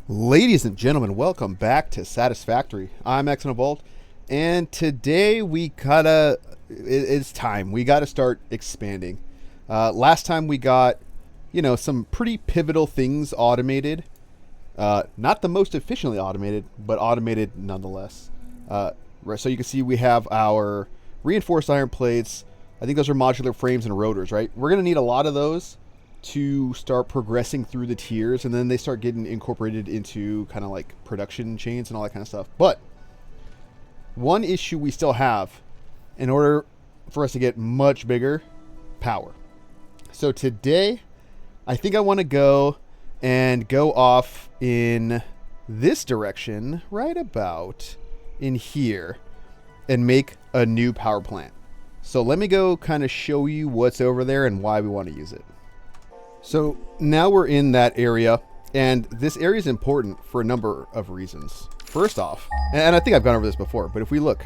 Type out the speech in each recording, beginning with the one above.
Ladies and gentlemen, welcome back to Satisfactory. I'm X and today it's time. We gotta start expanding. Last time we got, some pretty pivotal things automated. Not the most efficiently automated, but automated nonetheless. So you can see we have our reinforced iron plates. I think those are modular frames and rotors, right? We're gonna need a lot of those to start progressing through the tiers, and then they start getting incorporated into kind of like production chains and all that kind of stuff. But one issue we still have in order for us to get much bigger: power. So today I think I want to go off in this direction, right about in here, and make a new power plant. So let me go kind of show you what's over there and why we want to use it. So now we're in that area, and this area is important for a number of reasons. First off, and I think I've gone over this before, but if we look,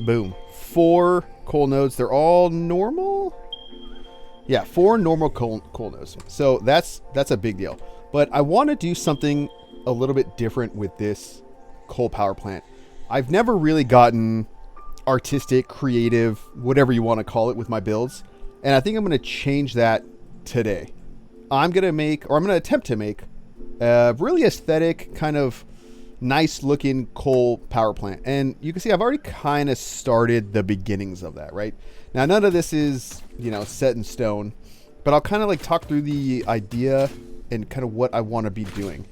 boom, 4 coal nodes. They're all normal. Yeah, 4 normal coal nodes. So that's a big deal. But I want to do something a little bit different with this coal power plant. I've never really gotten artistic, creative, whatever you want to call it, with my builds, and I think I'm going to change that today. I'm going to attempt to make a really aesthetic, kind of nice looking coal power plant. And you can see I've already kind of started the beginnings of that, right? Now, none of this is, set in stone, but I'll kind of like talk through the idea and kind of what I want to be doing.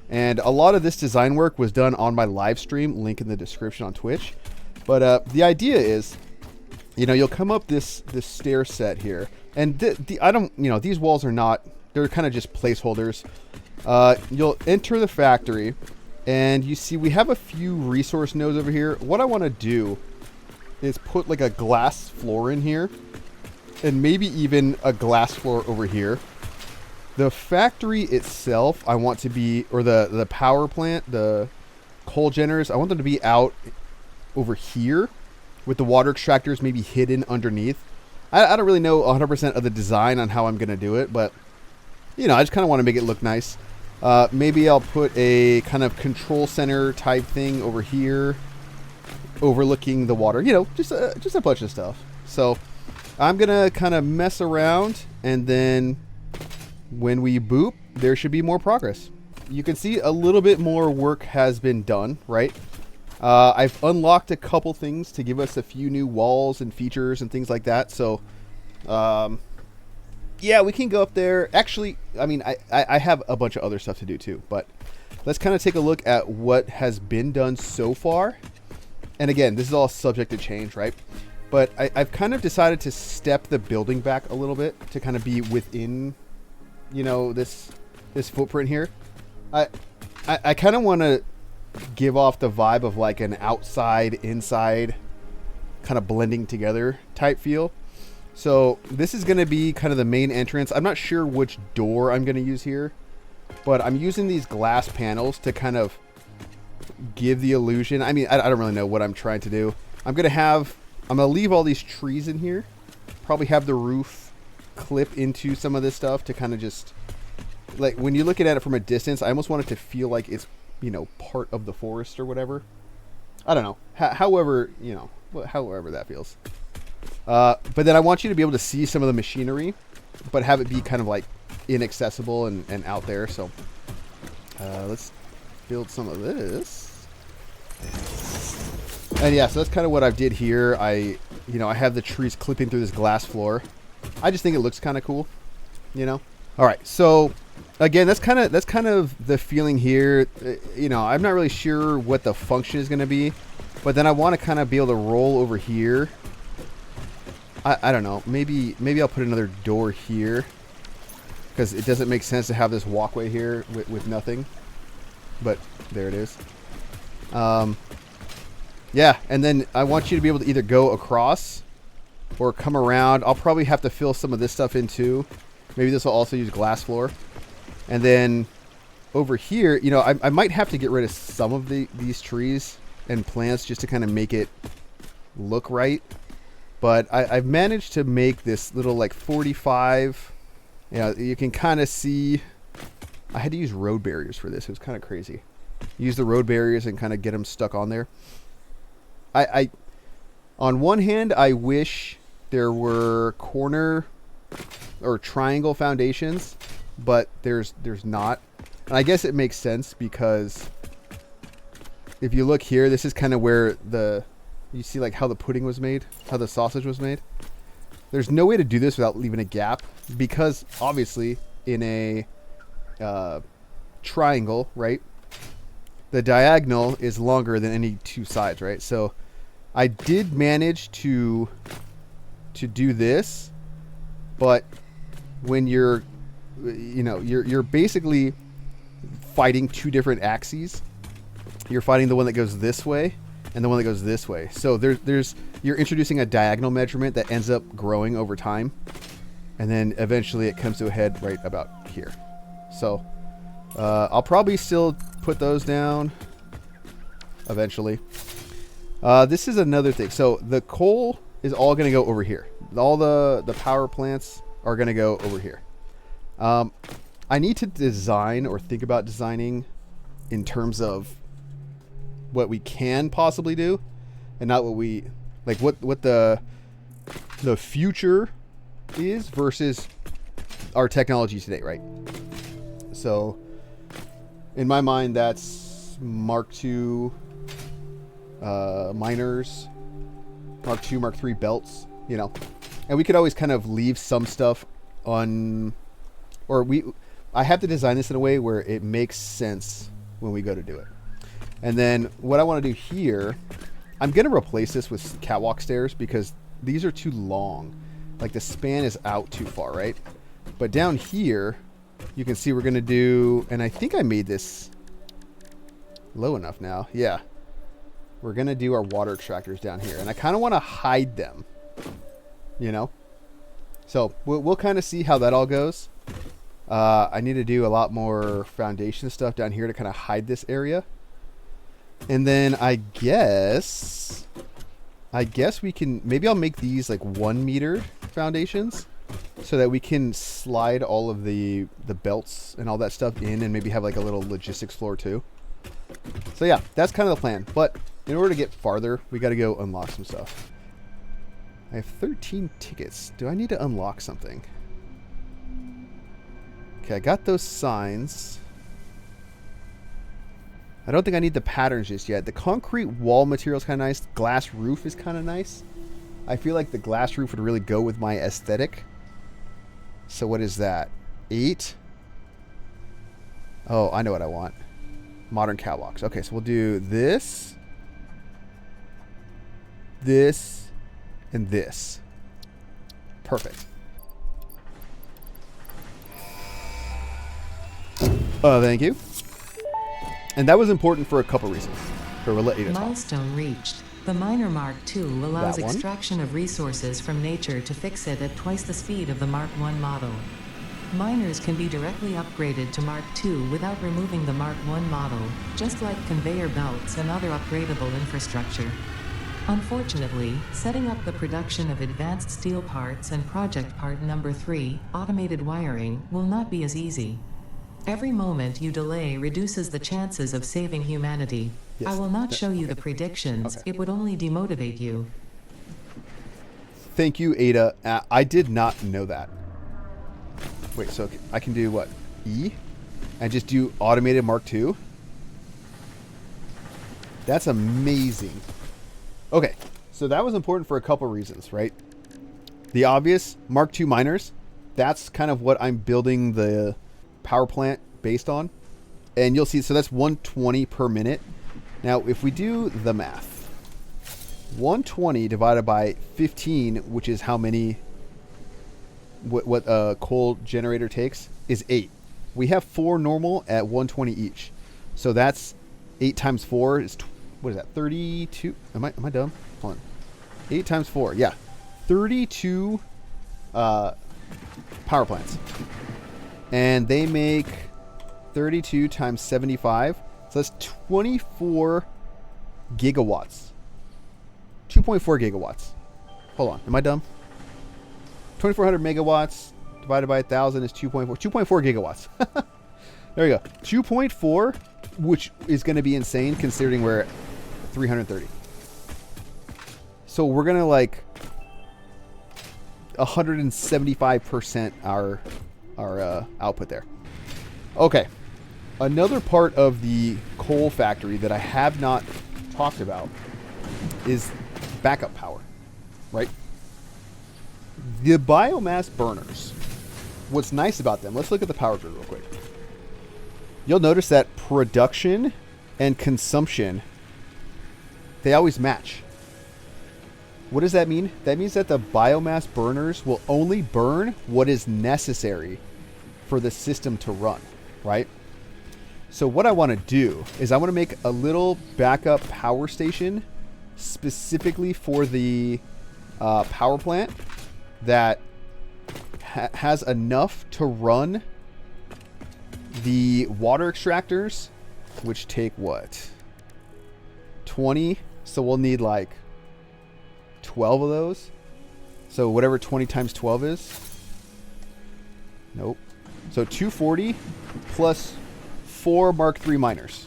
And a lot of this design work was done on my live stream, link in the description on Twitch. But the idea is, you'll come up this stair set here, and these walls are not, they're kind of just placeholders. You'll enter the factory, and you see we have a few resource nodes over here. What I want to do is put like a glass floor in here, and maybe even a glass floor over here. The factory itself, I want to be, or the power plant, the coal generators, I want them to be out over here, with the water extractors maybe hidden underneath. I don't really know 100% of the design on how I'm going to do it, but, I just kind of want to make it look nice. Maybe I'll put a kind of control center type thing over here, overlooking the water, just a bunch of stuff. So I'm going to kind of mess around, and then when we boop, there should be more progress. You can see a little bit more work has been done, right? I've unlocked a couple things to give us a few new walls and features and things like that. So, yeah, we can go up there. Actually, I have a bunch of other stuff to do too, but let's kind of take a look at what has been done so far. And again, this is all subject to change, right? But I've kind of decided to step the building back a little bit to kind of be within, this footprint here. I kind of want to give off the vibe of like an outside inside kind of blending together type feel. So this is going to be kind of the main entrance. I'm not sure which door I'm going to use here, but I'm using these glass panels to kind of give the illusion. I don't really know what I'm trying to do. I'm going to leave all these trees in here, probably have the roof clip into some of this stuff to kind of just, like, when you're looking at it from a distance, I almost want it to feel like it's part of the forest or whatever. I don't know. However that feels. But then I want you to be able to see some of the machinery, but have it be kind of like inaccessible and out there. So let's build some of this. And yeah, so that's kind of what I did here. I have the trees clipping through this glass floor. I just think it looks kind of cool, All right, so again, that's kind of the feeling here. I'm not really sure what the function is going to be, but then I want to kind of be able to roll over here. I don't know. Maybe I'll put another door here, because it doesn't make sense to have this walkway here with nothing. But there it is. Yeah, and then I want you to be able to either go across or come around. I'll probably have to fill some of this stuff in too. Maybe this will also use glass floor. And then over here, I might have to get rid of some of these trees and plants just to kind of make it look right. But I've managed to make this little like 45. You can kind of see I had to use road barriers for this. It was kind of crazy. Use the road barriers and kind of get them stuck on there. I on one hand, I wish there were corner or triangle foundations, but there's not. And I guess it makes sense because if you look here, this is kind of where you see like how the pudding was made, how the sausage was made. There's no way to do this without leaving a gap because obviously in a triangle, right, the diagonal is longer than any two sides, right? So I did manage to do this, but when you're basically fighting two different axes. You're fighting the one that goes this way and the one that goes this way. So you're introducing a diagonal measurement that ends up growing over time, and then eventually it comes to a head right about here. So I'll probably still put those down eventually. This is another thing. So the coal is all going to go over here. All the power plants are going to go over here. I need to design or think about designing in terms of what we can possibly do and not what we like, what the future is versus our technology today, right? So in my mind, that's Mark II miners, Mark II, Mark III belts, and we could always kind of leave some stuff on, I have to design this in a way where it makes sense when we go to do it. And then what I want to do here, I'm going to replace this with catwalk stairs because these are too long. Like the span is out too far, right? But down here, you can see we're going to do, and I think I made this low enough now. Yeah. We're going to do our water extractors down here. And I kind of want to hide them, So we'll kind of see how that all goes. I need to do a lot more foundation stuff down here to kind of hide this area. And then I guess we can, maybe I'll make these like 1 meter foundations so that we can slide all of the belts and all that stuff in and maybe have like a little logistics floor too. So yeah, that's kind of the plan. But in order to get farther, we got to go unlock some stuff. I have 13 tickets. Do I need to unlock something? Okay, I got those signs. I don't think I need the patterns just yet. The concrete wall material is kind of nice. Glass roof is kind of nice. I feel like the glass roof would really go with my aesthetic. So what is that? 8? Oh, I know what I want. Modern catwalks. Okay, so we'll do this, this, and this. Perfect. Thank you. And that was important for a couple reasons. So we'll let you talk. Milestone reached. The Miner Mark II allows extraction of resources from nature to fix it at twice the speed of the Mark I model. Miners can be directly upgraded to Mark II without removing the Mark I model, just like conveyor belts and other upgradable infrastructure. Unfortunately, setting up the production of advanced steel parts and project part number 3, automated wiring, will not be as easy. Every moment you delay reduces the chances of saving humanity. Yes. I will not show you the predictions, Okay. it would only demotivate you. Thank you, Ada. I did not know that. Wait, so I can do what? E? And just do automated Mark II? That's amazing. Okay, so that was important for a couple reasons, right? The obvious, Mark II miners, that's kind of what I'm building the power plant based on. And you'll see, so that's 120 per minute. Now, if we do the math, 120 divided by 15, which is how many, what a coal generator takes, is 8. We have 4 normal at 120 each. So that's 8 times 4 is, what is that, 32? Am I dumb? Hold on. 8 times 4, yeah. 32 power plants. And they make 32 times 75. So that's 24 gigawatts. 2.4 gigawatts. Hold on. Am I dumb? 2,400 megawatts divided by 1,000 is 2.4. 2.4 gigawatts. There we go. 2.4, which is going to be insane considering we're at 330. So we're going to like 175% our output there. Okay. Another part of the coal factory that I have not talked about is backup power, right? The biomass burners, what's nice about them, let's look at the power grid real quick. You'll notice that production and consumption, they always match. What does that mean? That means that the biomass burners will only burn what is necessary for the system to run, right? So what I want to do is I want to make a little backup power station specifically for the power plant that has enough to run the water extractors, which take what? 20. So we'll need like 12 of those. So whatever 20 times 12 is. Nope. So 240 plus 4 Mark III miners.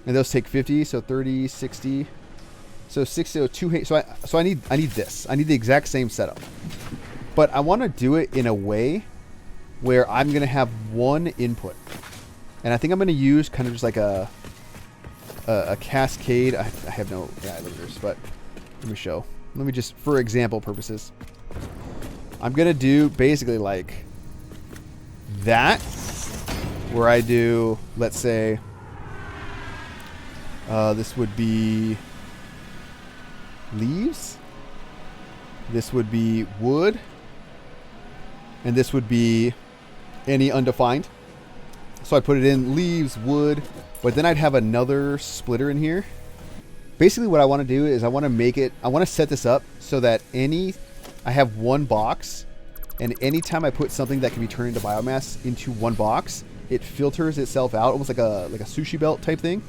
And those take 50, so 30, 60. So 60, so 2. So I need this. I need the exact same setup. But I want to do it in a way where I'm going to have one input. And I think I'm going to use kind of just like a cascade. I have no limiters, but let me show. Let me just, for example purposes, I'm going to do basically like that, where I do, let's say, this would be leaves, this would be wood, and this would be any undefined. So I put it in leaves, wood, but then I'd have another splitter in here. Basically what I want to do is I want to set this up so that I have one box, and anytime I put something that can be turned into biomass into one box, it filters itself out, almost like a sushi belt type thing.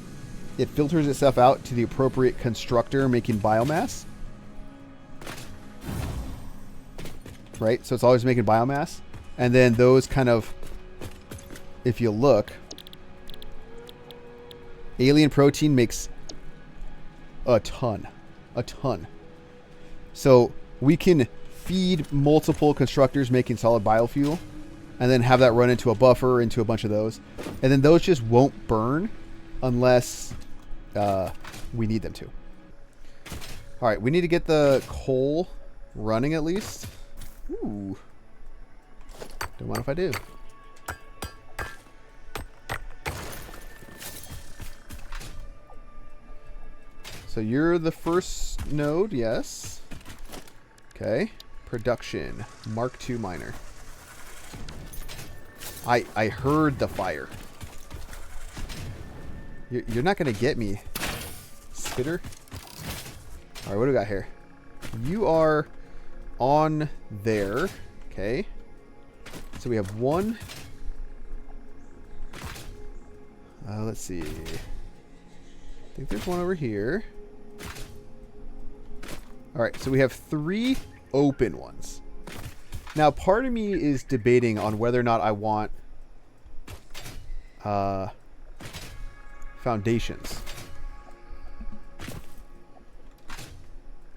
It filters itself out to the appropriate constructor making biomass. Right? So it's always making biomass. And then those kind of, if you look, alien protein makes a ton. So we can feed multiple constructors making solid biofuel, and then have that run into a buffer, into a bunch of those. And then those just won't burn unless we need them to. All right, we need to get the coal running at least. Ooh. Don't mind if I do. So you're the first node, yes. Okay. Production. Mark II miner. I heard the fire. You're not going to get me, spitter. All right, what do we got here? You are on there. Okay. So we have one. Let's see. I think there's one over here. All right, so we have 3 open ones. Now, part of me is debating on whether or not I want foundations.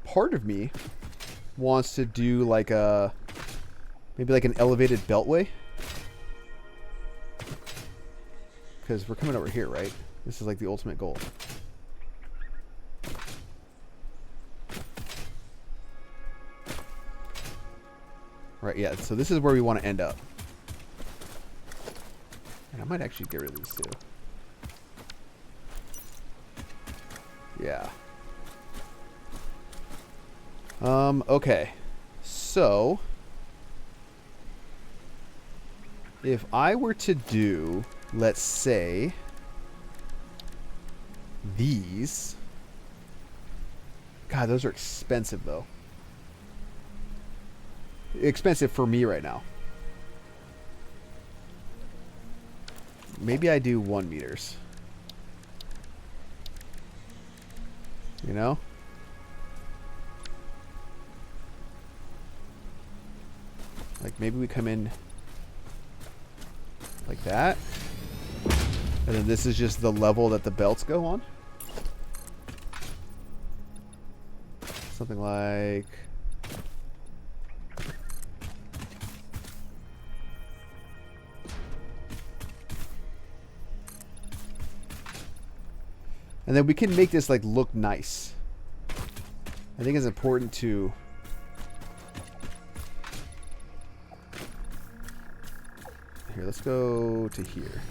Part of me wants to do like maybe like an elevated beltway. Because we're coming over here, right? This is like the ultimate goal. Right, yeah, so this is where we want to end up. And I might actually get rid of these two. Yeah. Okay. So, if I were to do, let's say, these. God, those are expensive, though. Expensive for me right now. Maybe I do 1 meters. You know? Like maybe we come in Like that. And then this is just the level that the belts go on. Something like... And then we can make this like look nice. I think it's important to... Here, let's go to here.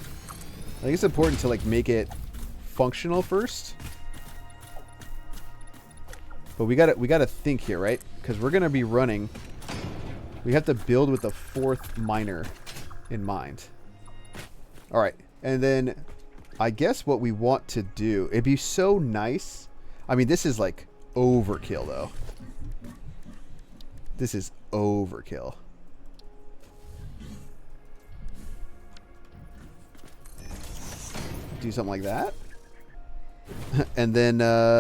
I think it's important to like make it functional first. But we gotta think here, right? Because we're gonna be running. We have to build with the 4th miner in mind. All right, and then I guess what we want to do, it'd be so nice. I mean, this is like overkill though. This is overkill. Do something like that. And then,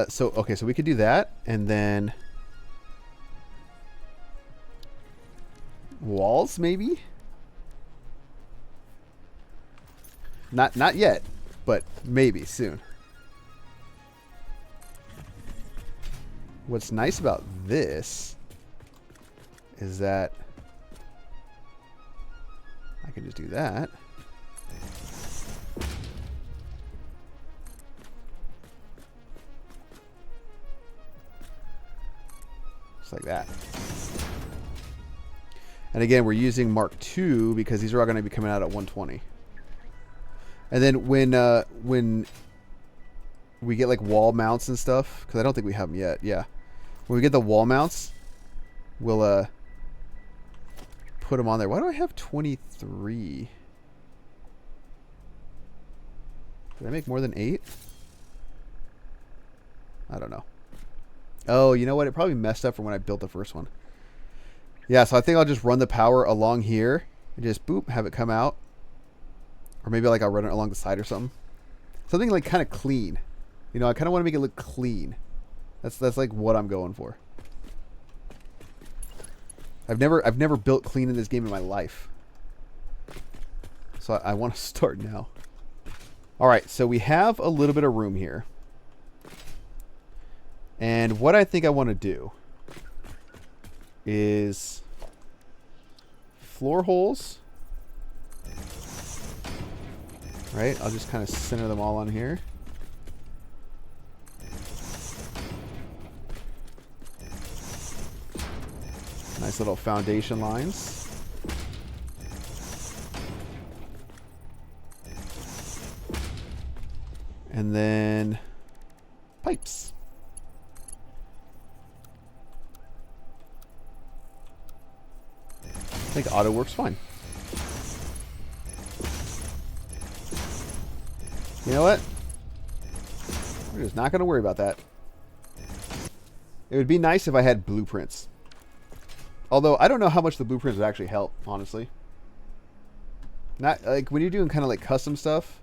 so we could do that. And then walls, maybe? Not yet, but maybe soon. What's nice about this is that I can just do that. Just like that. And again, we're using Mark II because these are all going to be coming out at 120. And then when we get like wall mounts and stuff, because I don't think we have them yet. Yeah. When we get the wall mounts, we'll put them on there. Why do I have 23? Did I make more than 8? I don't know. Oh, you know what? It probably messed up from when I built the first one. Yeah, so I think I'll just run the power along here and just boop, have it come out. Or maybe like I'll run it along the side or something. Something like kind of clean. You know, I kind of want to make it look clean. That's like what I'm going for. I've never built clean in this game in my life. So I want to start now. All right, so we have a little bit of room here. And what I think I want to do is floor holes. Right? I'll just kind of center them all on here. Nice little foundation lines. And then pipes. I think auto works fine. You know what? We're just not going to worry about that. It would be nice if I had blueprints. Although, I don't know how much the blueprints would actually help, honestly. Not like when you're doing kind of like custom stuff,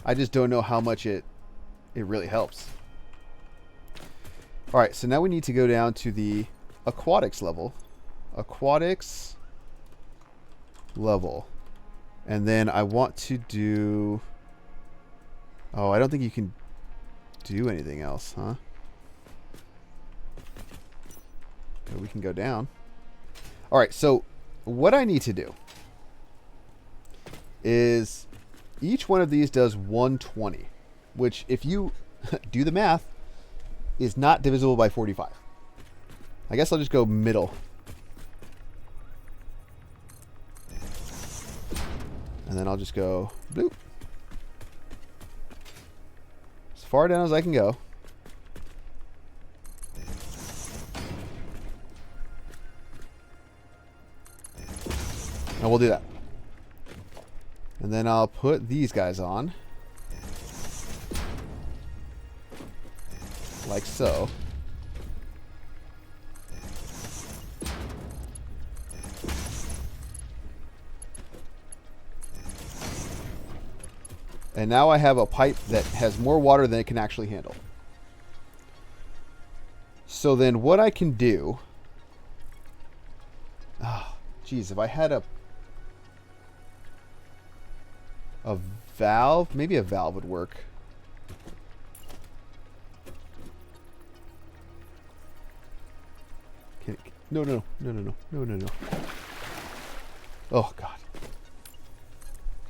I just don't know how much it really helps. Alright, so now we need to go down to the aquatics level. Aquatics level. And then I want to do... Oh, I don't think you can do anything else, huh? So we can go down. Alright, so what I need to do is each one of these does 120, which if you do the math, is not divisible by 45. I guess I'll just go middle. And then I'll just go bloop. As far down as I can go. And we'll do that. And then I'll put these guys on. Like so. And now I have a pipe that has more water than it can actually handle. So then what I can do... Oh, geez, if I had a... A valve? Maybe a valve would work. No, no, no, no, no, no, no, no. Oh, God.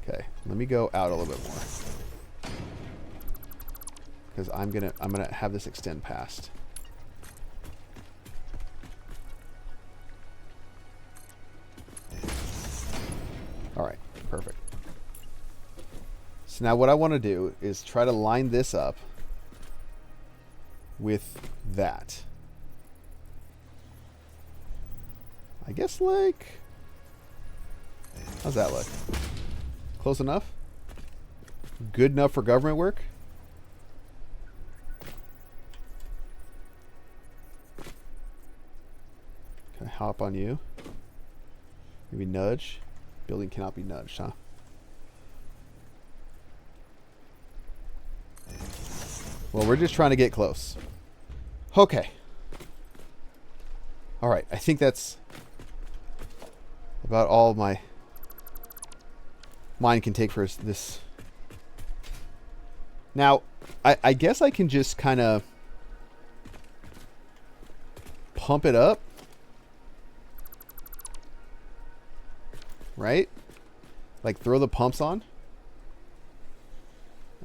Okay, let me go out a little bit more. Because I'm gonna have this extend past. Alright, perfect. So now what I want to do is try to line this up with that. I guess, like... How's that look? Close enough? Good enough for government work? Can I hop on you? Maybe nudge? Building cannot be nudged, huh? Well, we're just trying to get close. Okay. Alright, I think that's about all my mind can take for this. Now, I guess I can just kind of pump it up. Right? Like throw the pumps on.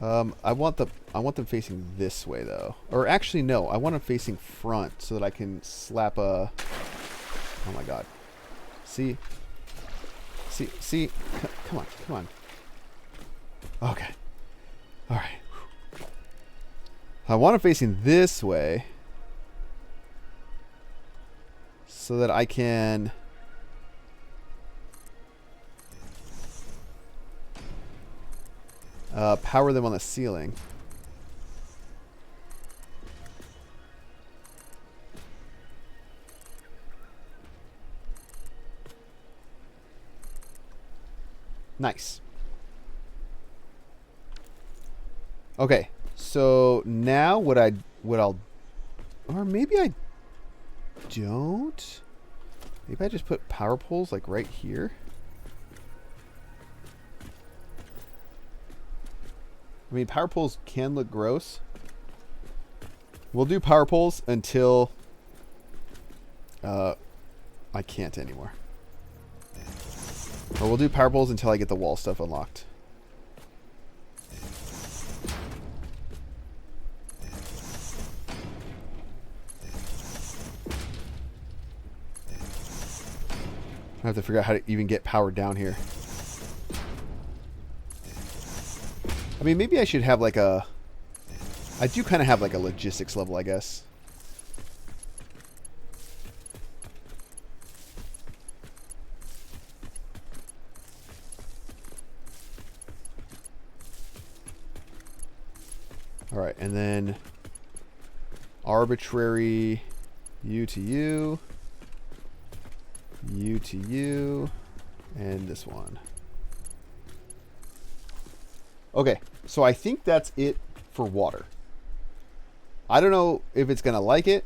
I want them facing this way though. Or actually no, I want them facing front so that I can slap a... Oh my god. See? See? Come on. Okay. Alright. I want them facing this way so that I can... power them on the ceiling. Nice. Okay, so now what I'll, or maybe I don't. Maybe I just put power poles like right here. I mean, power poles can look gross. We'll do power poles until I can't anymore. Or we'll do power poles until I get the wall stuff unlocked. I have to figure out how to even get power down here. I mean, maybe I should have like a... I do kind of have like a logistics level, I guess. Alright, and then arbitrary U to U, U to U, and this one. Okay, so I think that's it for water. I don't know if it's going to like it,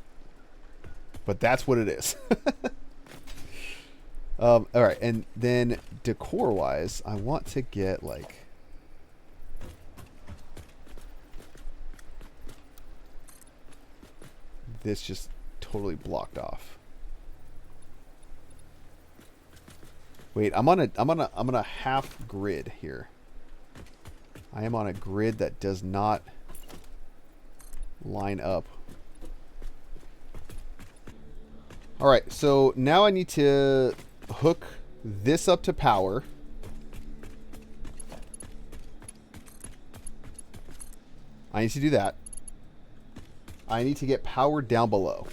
but that's what it is. All right, and then decor-wise, I want to get like... this just totally blocked off. Wait, I'm on a half grid here. I am on a grid that does not line up. All right, so now I need to hook this up to power. I need to do that. I need to get power down below.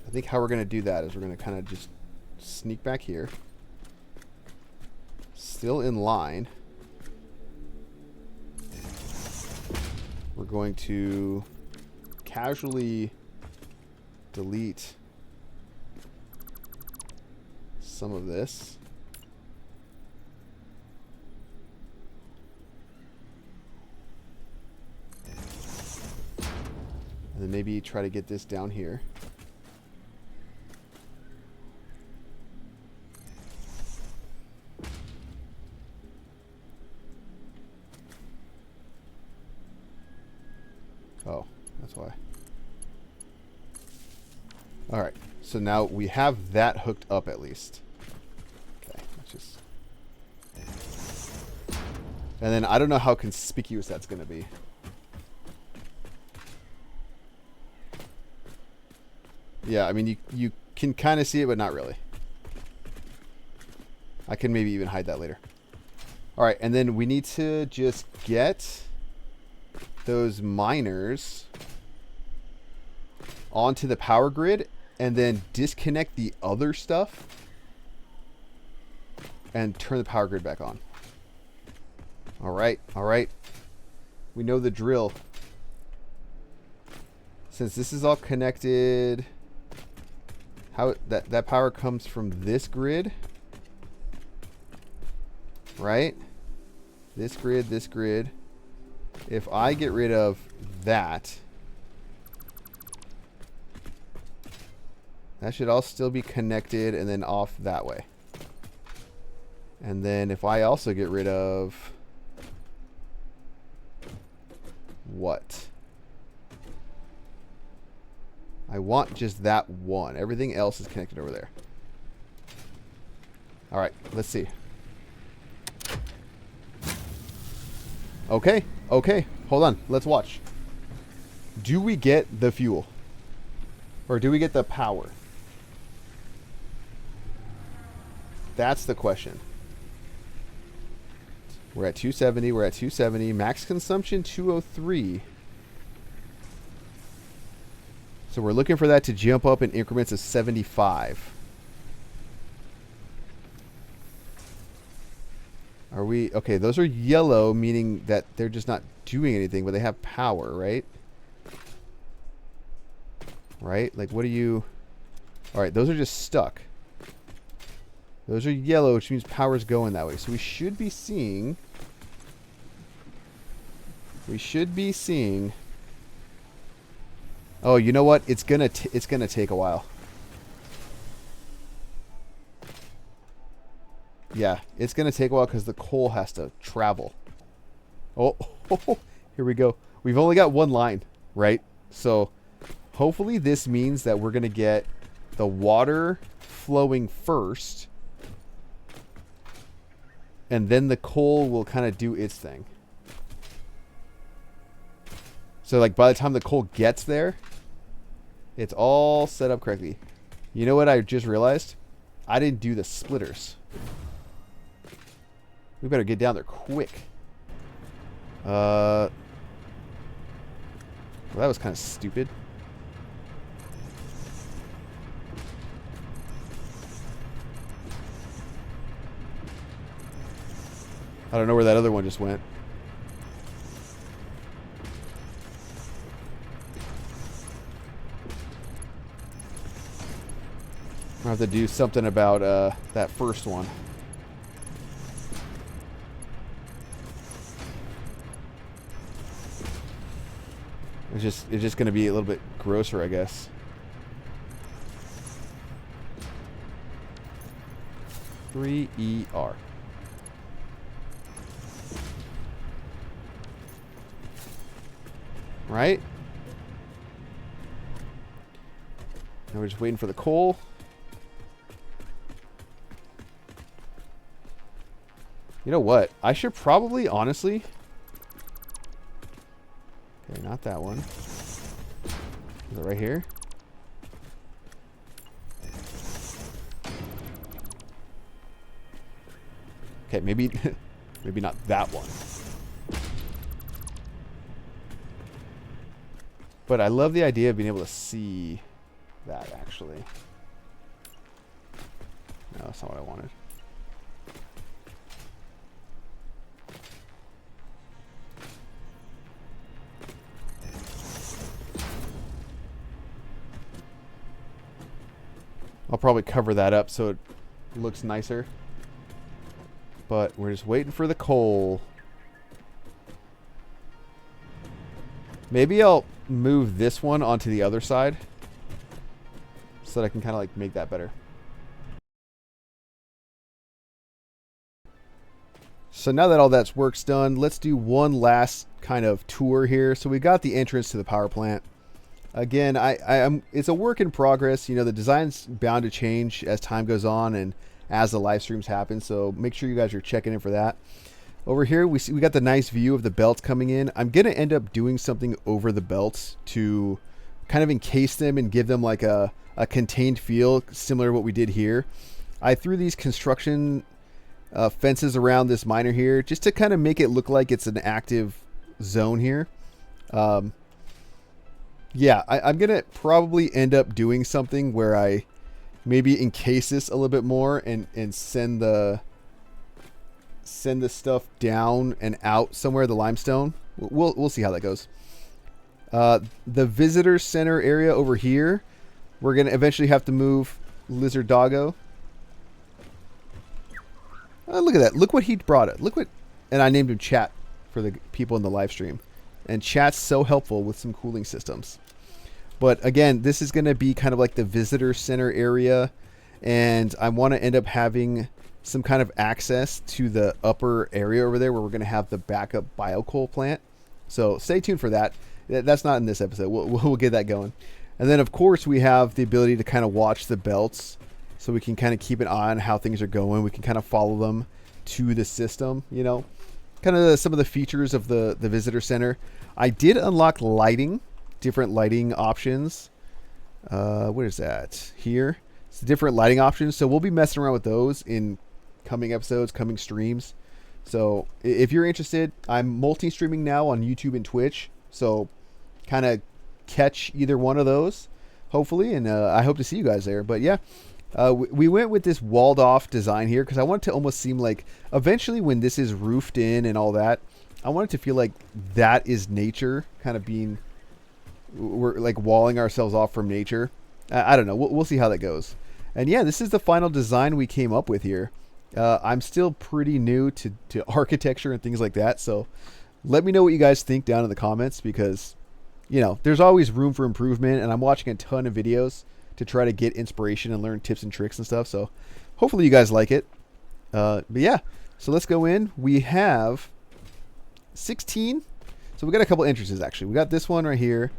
I think how we're going to do that is we're going to kind of just sneak back here. Still in line. We're going to casually delete some of this. And then maybe try to get this down here. Oh, that's why. Alright, so now we have that hooked up at least. Okay, let's just... And then I don't know how conspicuous that's going to be. Yeah, I mean, you can kind of see it, but not really. I can maybe even hide that later. Alright, and then we need to just get those miners onto the power grid and then disconnect the other stuff and turn the power grid back on. Alright, alright. We know the drill. Since this is all connected, how that power comes from this grid, right? This grid. If I get rid of that, that should all still be connected and then off that way. And then if I also get rid of what? I want just that one. Everything else is connected over there. All right, let's see. Okay, okay. Hold on. Let's watch. Do we get the fuel? Or do we get the power? That's the question. We're at 270. We're at 270. Max consumption 203. So we're looking for that to jump up in increments of 75. Are we... Okay, those are yellow, meaning that they're just not doing anything, but they have power, right? Right? Like, what are you... Alright, those are just stuck. Those are yellow, which means power's going that way. So we should be seeing... Oh, you know what? It's gonna take a while. Yeah, it's gonna take a while because the coal has to travel. Oh, here we go. We've only got one line, right? So hopefully this means that we're gonna get the water flowing first, and then the coal will kind of do its thing. So like by the time the coal gets there, it's all set up correctly. You know what I just realized? I didn't do the splitters. We better get down there quick. Well, that was kind of stupid. I don't know where that other one just went. I'll have to do something about that first one. It's just going to be a little bit grosser, I guess. (3ER). Right? Now we're just waiting for the coal. You know what? I should probably, honestly... Okay, not that one. Is it right here? Okay, maybe... maybe not that one. But I love the idea of being able to see that, actually. No, that's not what I wanted. I'll probably cover that up so it looks nicer. But we're just waiting for the coal. Maybe I'll move this one onto the other side so that I can kind of like make that better. So now that all that's work's done, let's do one last kind of tour here. So we got the entrance to the power plant. Again, it's a work in progress. You know, the design's bound to change as time goes on and as the live streams happen. So make sure you guys are checking in for that. Over here, we got the nice view of the belts coming in. I'm going to end up doing something over the belts to kind of encase them and give them like a contained feel similar to what we did here. I threw these construction fences around this miner here just to kind of make it look like it's an active zone here. Yeah, I'm going to probably end up doing something where I maybe encase this a little bit more and send the stuff down and out somewhere, the limestone. We'll see how that goes. The visitor center area over here, we're going to eventually have to move Lizard Doggo. Look at that. Look what he brought it. Look what, and I named him Chat for the people in the live stream. And Chat's so helpful with some cooling systems. But again, this is going to be kind of like the visitor center area. And I want to end up having some kind of access to the upper area over there where we're going to have the backup biocoal plant. So stay tuned for that. That's not in this episode. We'll get that going. And then, of course, we have the ability to kind of watch the belts so we can kind of keep an eye on how things are going. We can kind of follow them to the system, you know, kind of some of the features of the visitor center. I did unlock lighting, different lighting options. What is that? Here. It's different lighting options. So we'll be messing around with those in coming episodes, coming streams. So if you're interested, I'm multi-streaming now on YouTube and Twitch. So kind of catch either one of those, hopefully. And I hope to see you guys there. But yeah, we went with this walled off design here because I want it to almost seem like eventually when this is roofed in and all that, I want it to feel like that is nature kind of being, we're like walling ourselves off from nature. I don't know. We'll see how that goes. And yeah, this is the final design we came up with here. I'm still pretty new to architecture and things like that. So let me know what you guys think down in the comments because, you know, there's always room for improvement. And I'm watching a ton of videos to try to get inspiration and learn tips and tricks and stuff. So hopefully you guys like it. But yeah, so let's go in. We have 16. So we got a couple entrances actually. We got this one right here.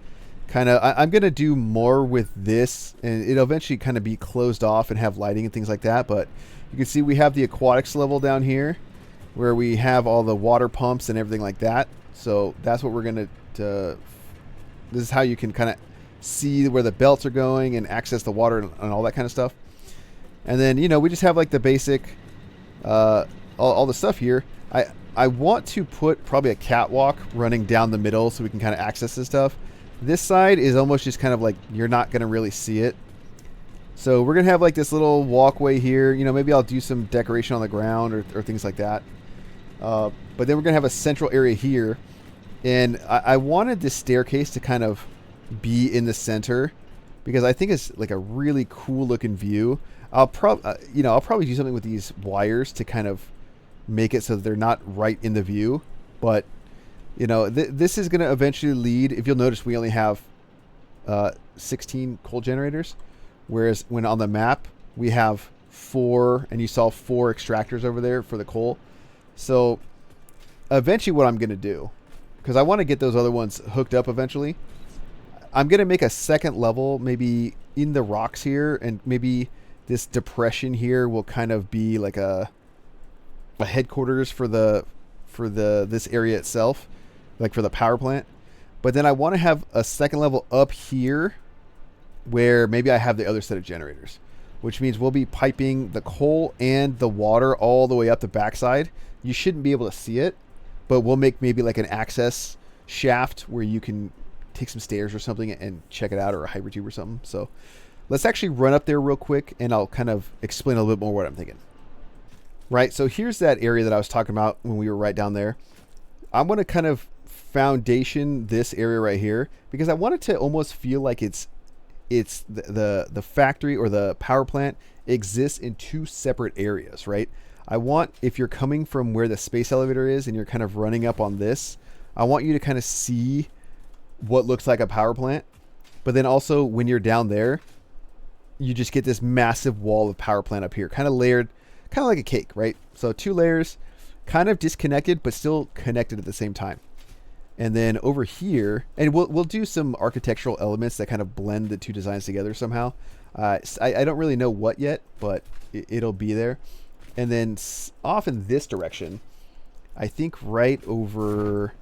Kind of, I'm going to do more with this and it'll eventually kind of be closed off and have lighting and things like that. But you can see we have the aquatics level down here where we have all the water pumps and everything like that. So that's what we're going to, this is how you can kind of see where the belts are going and access the water and all that kind of stuff. And then, you know, we just have like the basic, all the stuff here. I want to put probably a catwalk running down the middle so we can kind of access this stuff. This side is almost just kind of like you're not going to really see it. So we're going to have like this little walkway here. You know, maybe I'll do some decoration on the ground or things like that. But then we're going to have a central area here. And I wanted this staircase to kind of be in the center because I think it's like a really cool looking view. I'll probably do something with these wires to kind of make it so that they're not right in the view. But, you know, this is going to eventually lead. If you'll notice, we only have 16 coal generators. Whereas when on the map, we have 4, and you saw 4 extractors over there for the coal. So eventually what I'm going to do, because I want to get those other ones hooked up eventually, I'm going to make a second level maybe in the rocks here. And maybe this depression here will kind of be like a headquarters for this area itself, like for the power plant. But then I want to have a second level up here where maybe I have the other set of generators, which means we'll be piping the coal and the water all the way up the backside. You shouldn't be able to see it, but we'll make maybe like an access shaft where you can take some stairs or something and check it out, or a hyper tube or something. So let's actually run up there real quick and I'll kind of explain a little bit more what I'm thinking. Right, so here's that area that I was talking about when we were right down there. I'm going to kind of foundation this area right here because I want it to almost feel like it's the factory or the power plant exists in 2 separate areas, right? I want, if you're coming from where the space elevator is and you're kind of running up on this, I want you to kind of see what looks like a power plant. But then also when you're down there, you just get this massive wall of power plant up here, kind of layered, kind of like a cake, right? So 2 layers, kind of disconnected, but still connected at the same time. And then over here, and we'll do some architectural elements that kind of blend the two designs together somehow. I don't really know what yet, but it'll be there. And then off in this direction, I think right over,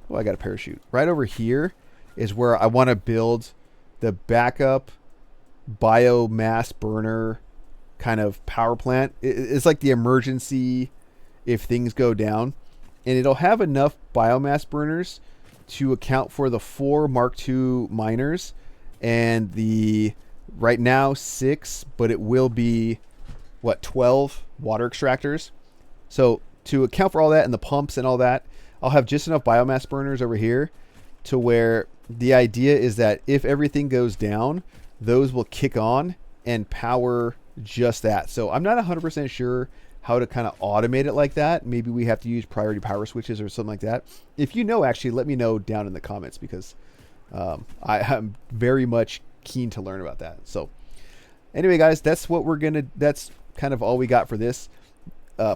oh, I got a parachute. Right over here is where I want to build the backup biomass burner kind of power plant. It's like the emergency if things go down. And it'll have enough biomass burners to account for the 4 Mark II miners and the right now 6, but it will be 12 water extractors. So to account for all that and the pumps and all that, I'll have just enough biomass burners over here to where the idea is that if everything goes down, those will kick on and power just that. So I'm not 100% sure how to kind of automate it like that. Maybe we have to use priority power switches or something like that. If you know, actually, let me know down in the comments, because I'm very much keen to learn about that. So anyway, guys, that's kind of all we got for this.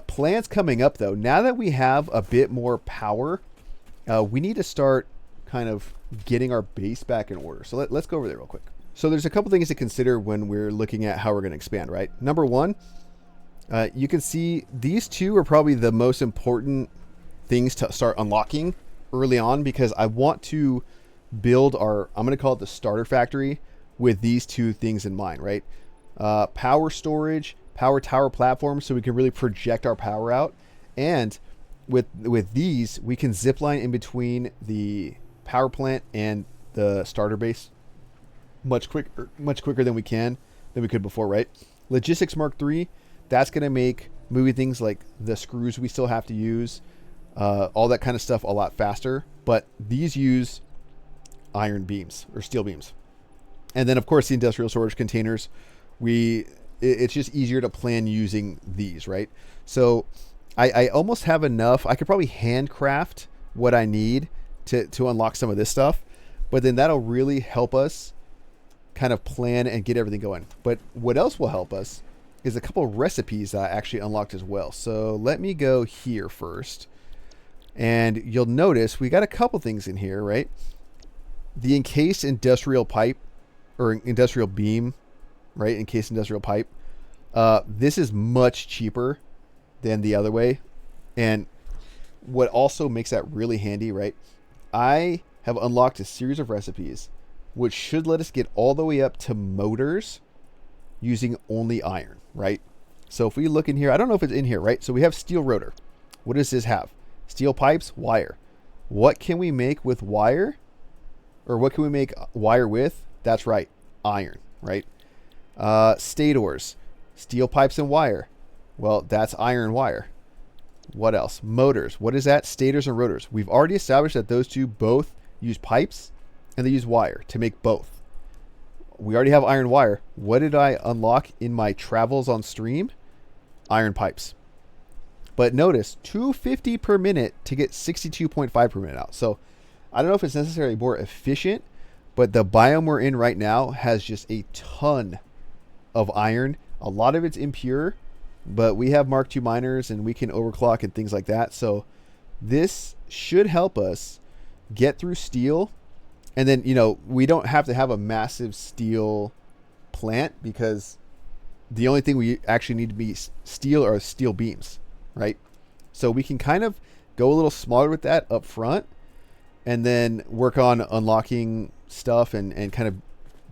Plans coming up though, now that we have a bit more power, we need to start kind of getting our base back in order. So let's go over there real quick. So there's a couple things to consider when we're looking at how we're going to expand, right? Number one, you can see these two are probably the most important things to start unlocking early on, because I want to build I'm going to call it the starter factory with these two things in mind, right? Power storage, power tower platform, so we can really project our power out. And with these, we can zip line in between the power plant and the starter base much quicker than we could before, right? Logistics Mark III, that's going to make moving things like the screws we still have to use, all that kind of stuff a lot faster. But these use iron beams or steel beams. And then of course the industrial storage containers, it's just easier to plan using these, right? So I almost have enough. I could probably handcraft what I need to unlock some of this stuff, but then that'll really help us kind of plan and get everything going. But what else will help us is a couple of recipes that I actually unlocked as well. So let me go here first, and you'll notice we got a couple things in here, right? The encased industrial pipe or industrial beam, right? Encased industrial pipe. This is much cheaper than the other way. And what also makes that really handy, right? I have unlocked a series of recipes which should let us get all the way up to motors using only iron, right? So if we look in here, I don't know if it's in here, right? So we have steel rotor. What does this have? Steel pipes, wire. What can we make with wire? Or what can we make wire with? That's right, iron, right? Stators, steel pipes and wire. Well, that's iron wire. What else? Motors. What is that? Stators and rotors. We've already established that those two both use pipes and they use wire to make both. We already have iron wire. What did I unlock in my travels on stream? Iron pipes. But notice, 250 per minute to get 62.5 per minute out. So I don't know if it's necessarily more efficient, but the biome we're in right now has just a ton of iron. A lot of it's impure, but we have Mark II miners and we can overclock and things like that. So this should help us get through steel. And then, we don't have to have a massive steel plant, because the only thing we actually need to be steel are steel beams, right? So we can kind of go a little smaller with that up front and then work on unlocking stuff and kind of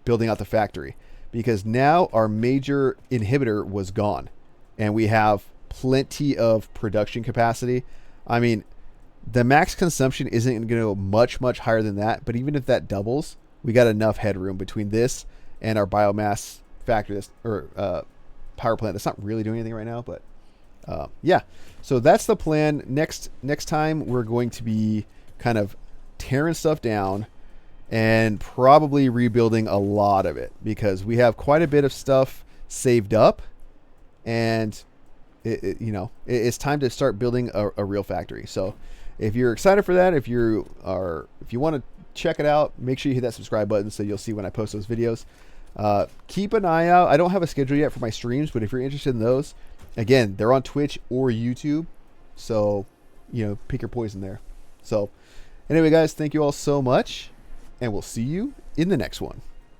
building out the factory, because now our major inhibitor was gone and we have plenty of production capacity. I mean, the max consumption isn't going to go much higher than that, but even if that doubles, we got enough headroom between this and our biomass factory or power plant. That's not really doing anything right now, but yeah. So that's the plan. Next time we're going to be kind of tearing stuff down and probably rebuilding a lot of it, because we have quite a bit of stuff saved up, and it's time to start building a real factory. So if you're excited for that, if you want to check it out, make sure you hit that subscribe button so you'll see when I post those videos. Keep an eye out. I don't have a schedule yet for my streams, but if you're interested in those, again, they're on Twitch or YouTube. So, pick your poison there. So, anyway, guys, thank you all so much, and we'll see you in the next one.